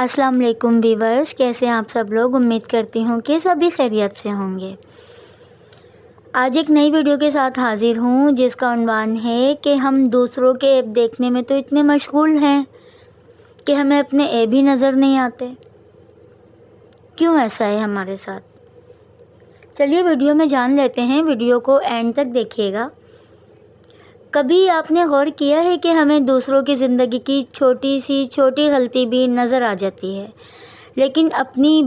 السلام علیکم ویورز، کیسے ہیں آپ سب لوگ؟ امید کرتی ہوں کہ سبھی خیریت سے ہوں گے۔ آج ایک نئی ویڈیو کے ساتھ حاضر ہوں جس کا عنوان ہے کہ ہم دوسروں کے عیب دیکھنے میں تو اتنے مشغول ہیں کہ ہمیں اپنے عیب ہی نظر نہیں آتے۔ کیوں ایسا ہے ہمارے ساتھ؟ چلیے ویڈیو میں جان لیتے ہیں، ویڈیو کو اینڈ تک دیکھیے گا۔ کبھی آپ نے غور کیا ہے کہ ہمیں دوسروں کی زندگی کی چھوٹی غلطی بھی نظر آ جاتی ہے، لیکن اپنی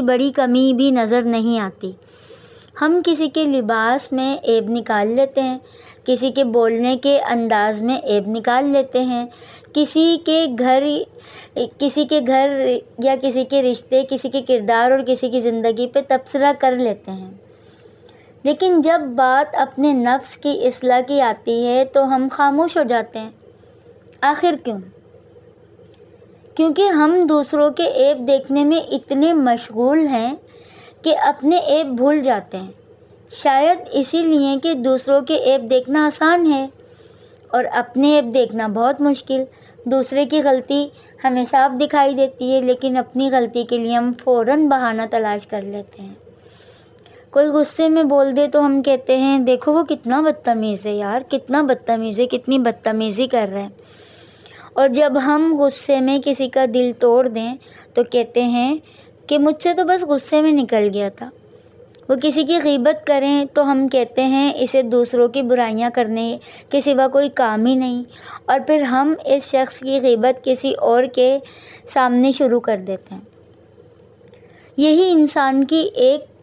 بڑی کمی بھی نظر نہیں آتی۔ ہم کسی کے لباس میں عیب نکال لیتے ہیں، کسی کے بولنے کے انداز میں عیب نکال لیتے ہیں، کسی کے گھر یا کسی کے رشتے، کسی کے کردار اور کسی کی زندگی پہ تبصرہ کر لیتے ہیں۔ لیکن جب بات اپنے نفس کی اصلاح کی آتی ہے تو ہم خاموش ہو جاتے ہیں۔ آخر کیوں؟ کیونکہ ہم دوسروں کے عیب دیکھنے میں اتنے مشغول ہیں کہ اپنے عیب بھول جاتے ہیں۔ شاید اسی لیے کہ دوسروں کے عیب دیکھنا آسان ہے اور اپنے عیب دیکھنا بہت مشکل۔ دوسرے کی غلطی ہمیں صاف دکھائی دیتی ہے، لیکن اپنی غلطی کے لیے ہم فوراً بہانہ تلاش کر لیتے ہیں۔ کوئی غصے میں بول دے تو ہم کہتے ہیں دیکھو وہ کتنا بدتمیز ہے یار، کتنا بدتمیز ہے، کتنی بدتمیزی کر رہا ہے۔ اور جب ہم غصے میں کسی کا دل توڑ دیں تو کہتے ہیں کہ مجھ سے تو بس غصے میں نکل گیا تھا۔ وہ کسی کی غیبت کریں تو ہم کہتے ہیں اسے دوسروں کی برائیاں کرنے کے سوا کوئی کام ہی نہیں، اور پھر ہم اس شخص کی غیبت کسی اور کے سامنے شروع کر دیتے ہیں۔ یہی انسان کی ایک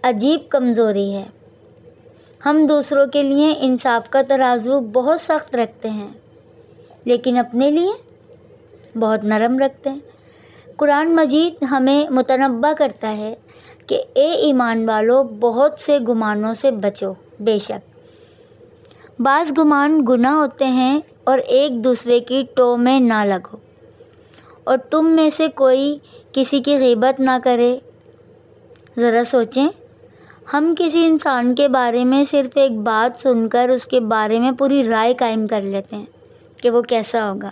عجیب کمزوری ہے۔ ہم دوسروں کے لیے انصاف کا ترازو بہت سخت رکھتے ہیں، لیکن اپنے لیے بہت نرم رکھتے ہیں۔ قرآن مجید ہمیں متنبہ کرتا ہے کہ اے ایمان والو، بہت سے گمانوں سے بچو، بے شک بعض گمان گناہ ہوتے ہیں، اور ایک دوسرے کی ٹو میں نہ لگو، اور تم میں سے کوئی کسی کی غیبت نہ کرے۔ ذرا سوچیں، ہم کسی انسان کے بارے میں صرف ایک بات سن کر اس کے بارے میں پوری رائے قائم کر لیتے ہیں کہ وہ کیسا ہوگا،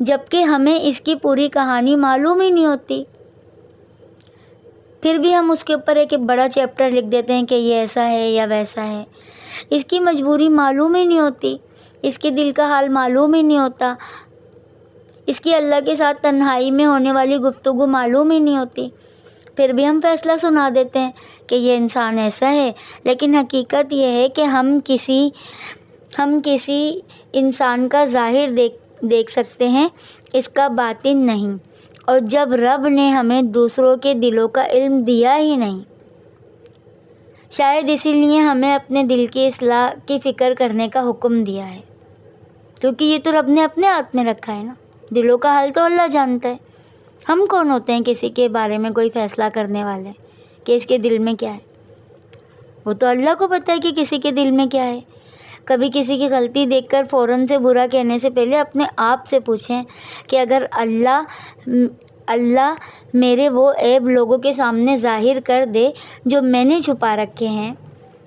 جبکہ ہمیں اس کی پوری کہانی معلوم ہی نہیں ہوتی۔ پھر بھی ہم اس کے اوپر ایک بڑا چیپٹر لکھ دیتے ہیں کہ یہ ایسا ہے یا ویسا ہے۔ اس کی مجبوری معلوم ہی نہیں ہوتی، اس کے دل کا حال معلوم ہی نہیں ہوتا، اس کی اللہ کے ساتھ تنہائی میں ہونے والی گفتگو معلوم ہی نہیں ہوتی۔ پھر بھی ہم فیصلہ سنا دیتے ہیں کہ یہ انسان ایسا ہے، لیکن حقیقت یہ ہے کہ ہم کسی انسان کا ظاہر دیکھ سکتے ہیں، اس کا باطن نہیں۔ اور جب رب نے ہمیں دوسروں کے دلوں کا علم دیا ہی نہیں، شاید اسی لیے ہمیں اپنے دل کی اصلاح کی فکر کرنے کا حکم دیا ہے، کیونکہ یہ تو رب نے اپنے ہاتھ میں رکھا ہے نا۔ دلوں کا حال تو اللہ جانتا ہے۔ ہم کون ہوتے ہیں کسی کے بارے میں کوئی فیصلہ کرنے والے کہ اس کے دل میں کیا ہے؟ وہ تو اللہ کو پتہ ہے کہ کسی کے دل میں کیا ہے۔ کبھی کسی کی غلطی دیکھ کر فوراً سے برا کہنے سے پہلے اپنے آپ سے پوچھیں کہ اگر اللہ میرے وہ عیب لوگوں کے سامنے ظاہر کر دے جو میں نے چھپا رکھے ہیں،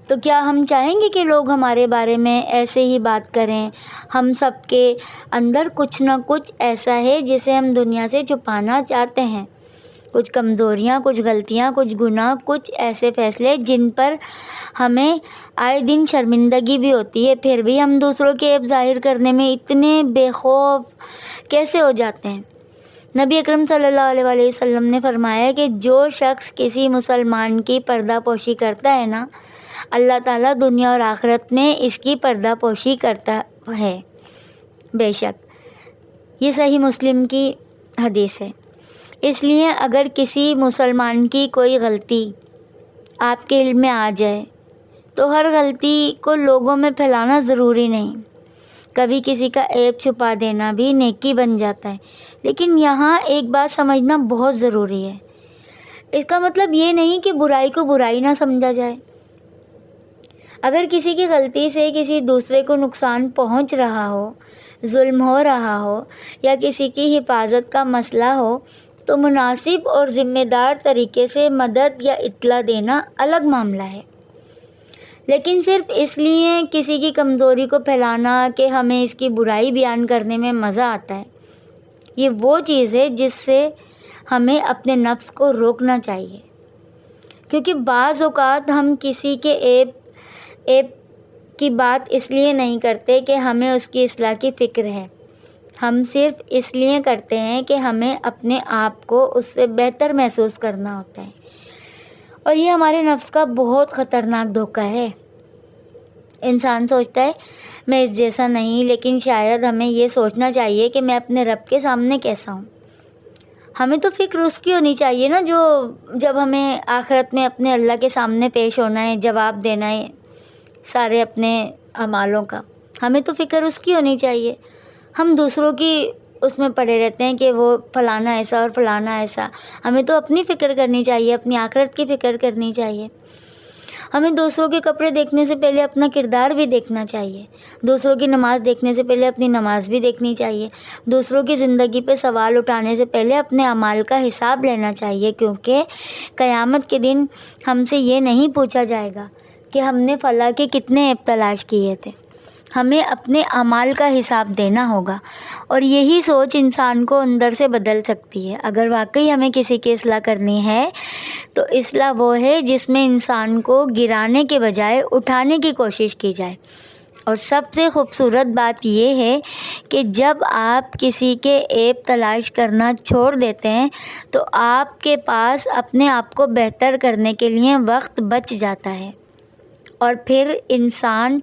تو کیا ہم چاہیں گے کہ لوگ ہمارے بارے میں ایسے ہی بات کریں؟ ہم سب کے اندر کچھ نہ کچھ ایسا ہے جسے ہم دنیا سے چھپانا چاہتے ہیں، کچھ کمزوریاں، کچھ غلطیاں، کچھ گناہ، کچھ ایسے فیصلے جن پر ہمیں آئے دن شرمندگی بھی ہوتی ہے۔ پھر بھی ہم دوسروں کے عیب ظاہر کرنے میں اتنے بے خوف کیسے ہو جاتے ہیں؟ نبی اکرم صلی اللہ علیہ وآلہ وسلم نے فرمایا کہ جو شخص کسی مسلمان کی پردہ پوشی کرتا ہے نا، اللہ تعالیٰ دنیا اور آخرت میں اس کی پردہ پوشی کرتا ہے۔ بے شک یہ صحیح مسلم کی حدیث ہے۔ اس لیے اگر کسی مسلمان کی کوئی غلطی آپ کے علم میں آ جائے تو ہر غلطی کو لوگوں میں پھیلانا ضروری نہیں۔ کبھی کسی کا عیب چھپا دینا بھی نیکی بن جاتا ہے، لیکن یہاں ایک بات سمجھنا بہت ضروری ہے۔ اس کا مطلب یہ نہیں کہ برائی کو برائی نہ سمجھا جائے۔ اگر کسی کی غلطی سے کسی دوسرے کو نقصان پہنچ رہا ہو، ظلم ہو رہا ہو، یا کسی کی حفاظت کا مسئلہ ہو، تو مناسب اور ذمہ دار طریقے سے مدد یا اطلاع دینا الگ معاملہ ہے۔ لیکن صرف اس لیے کسی کی کمزوری کو پھیلانا کہ ہمیں اس کی برائی بیان کرنے میں مزہ آتا ہے، یہ وہ چیز ہے جس سے ہمیں اپنے نفس کو روکنا چاہیے، کیونکہ بعض اوقات ہم کسی کے عیب کی بات اس لیے نہیں کرتے کہ ہمیں اس کی اصلاح کی فکر ہے، ہم صرف اس لیے کرتے ہیں کہ ہمیں اپنے آپ کو اس سے بہتر محسوس کرنا ہوتا ہے، اور یہ ہمارے نفس کا بہت خطرناک دھوکہ ہے۔ انسان سوچتا ہے میں اس جیسا نہیں، لیکن شاید ہمیں یہ سوچنا چاہیے کہ میں اپنے رب کے سامنے کیسا ہوں۔ ہمیں تو فکر اس کی ہونی چاہیے نا جو جب ہمیں آخرت میں اپنے اللہ کے سامنے پیش ہونا ہے، جواب دینا ہے سارے اپنے اعمالوں کا، ہمیں تو فکر اس کی ہونی چاہیے۔ ہم دوسروں کی اس میں پڑے رہتے ہیں کہ وہ فلانا ایسا اور فلانا ایسا، ہمیں تو اپنی فکر کرنی چاہیے، اپنی آخرت کی فکر کرنی چاہیے۔ ہمیں دوسروں کے کپڑے دیکھنے سے پہلے اپنا کردار بھی دیکھنا چاہیے، دوسروں کی نماز دیکھنے سے پہلے اپنی نماز بھی دیکھنی چاہیے، دوسروں کی زندگی پہ سوال اٹھانے سے پہلے اپنے اعمال کا حساب لینا چاہیے، کیونکہ قیامت کے دن ہم سے یہ نہیں پوچھا جائے گا کہ ہم نے فلاں کے کتنے عیب تلاش کیے تھے، ہمیں اپنے اعمال کا حساب دینا ہوگا۔ اور یہی سوچ انسان کو اندر سے بدل سکتی ہے۔ اگر واقعی ہمیں کسی کی اصلاح کرنی ہے تو اصلاح وہ ہے جس میں انسان کو گرانے کے بجائے اٹھانے کی کوشش کی جائے۔ اور سب سے خوبصورت بات یہ ہے کہ جب آپ کسی کے عیب تلاش کرنا چھوڑ دیتے ہیں تو آپ کے پاس اپنے آپ کو بہتر کرنے کے لیے وقت بچ جاتا ہے، اور پھر انسان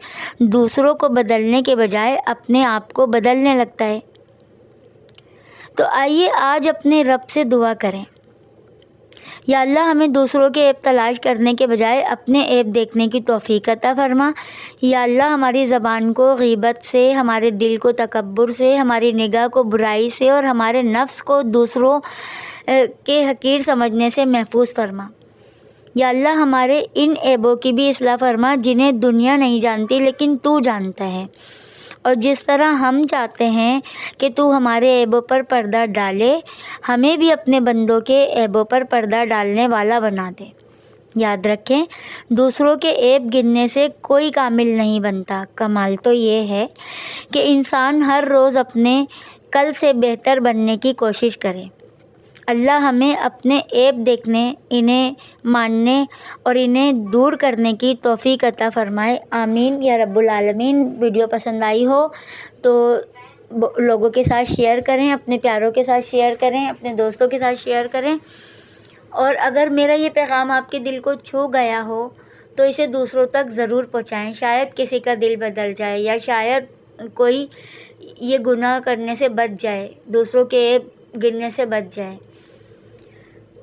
دوسروں کو بدلنے کے بجائے اپنے آپ کو بدلنے لگتا ہے۔ تو آئیے آج اپنے رب سے دعا کریں، یا اللہ ہمیں دوسروں کے عیب تلاش کرنے کے بجائے اپنے عیب دیکھنے کی توفیق عطا فرما۔ یا اللہ ہماری زبان کو غیبت سے، ہمارے دل کو تکبر سے، ہماری نگاہ کو برائی سے، اور ہمارے نفس کو دوسروں کے حقیر سمجھنے سے محفوظ فرما۔ یا اللہ ہمارے ان عیبوں کی بھی اصلاح فرما جنہیں دنیا نہیں جانتی لیکن تو جانتا ہے، اور جس طرح ہم چاہتے ہیں کہ تو ہمارے عیبوں پر پردہ ڈالے، ہمیں بھی اپنے بندوں کے عیبوں پر پردہ ڈالنے والا بنا دے۔ یاد رکھیں، دوسروں کے عیب گننے سے کوئی کامل نہیں بنتا، کمال تو یہ ہے کہ انسان ہر روز اپنے کل سے بہتر بننے کی کوشش کرے۔ اللہ ہمیں اپنے عیب دیکھنے، انہیں ماننے اور انہیں دور کرنے کی توفیق عطا فرمائے، آمین یا رب العالمین۔ ویڈیو پسند آئی ہو تو لوگوں کے ساتھ شیئر کریں، اپنے پیاروں کے ساتھ شیئر کریں، اپنے دوستوں کے ساتھ شیئر کریں، اور اگر میرا یہ پیغام آپ کے دل کو چھو گیا ہو تو اسے دوسروں تک ضرور پہنچائیں، شاید کسی کا دل بدل جائے، یا شاید کوئی یہ گناہ کرنے سے بچ جائے، دوسروں کے عیب گننے سے بچ جائے۔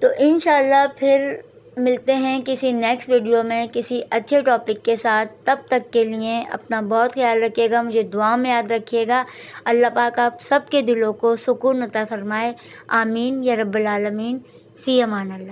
تو انشاءاللہ پھر ملتے ہیں کسی نیکسٹ ویڈیو میں کسی اچھے ٹاپک کے ساتھ۔ تب تک کے لیے اپنا بہت خیال رکھیے گا، مجھے دعا میں یاد رکھیے گا۔ اللہ پاک آپ سب کے دلوں کو سکون عطا فرمائے، آمین یا رب العالمین۔ فی امان اللہ۔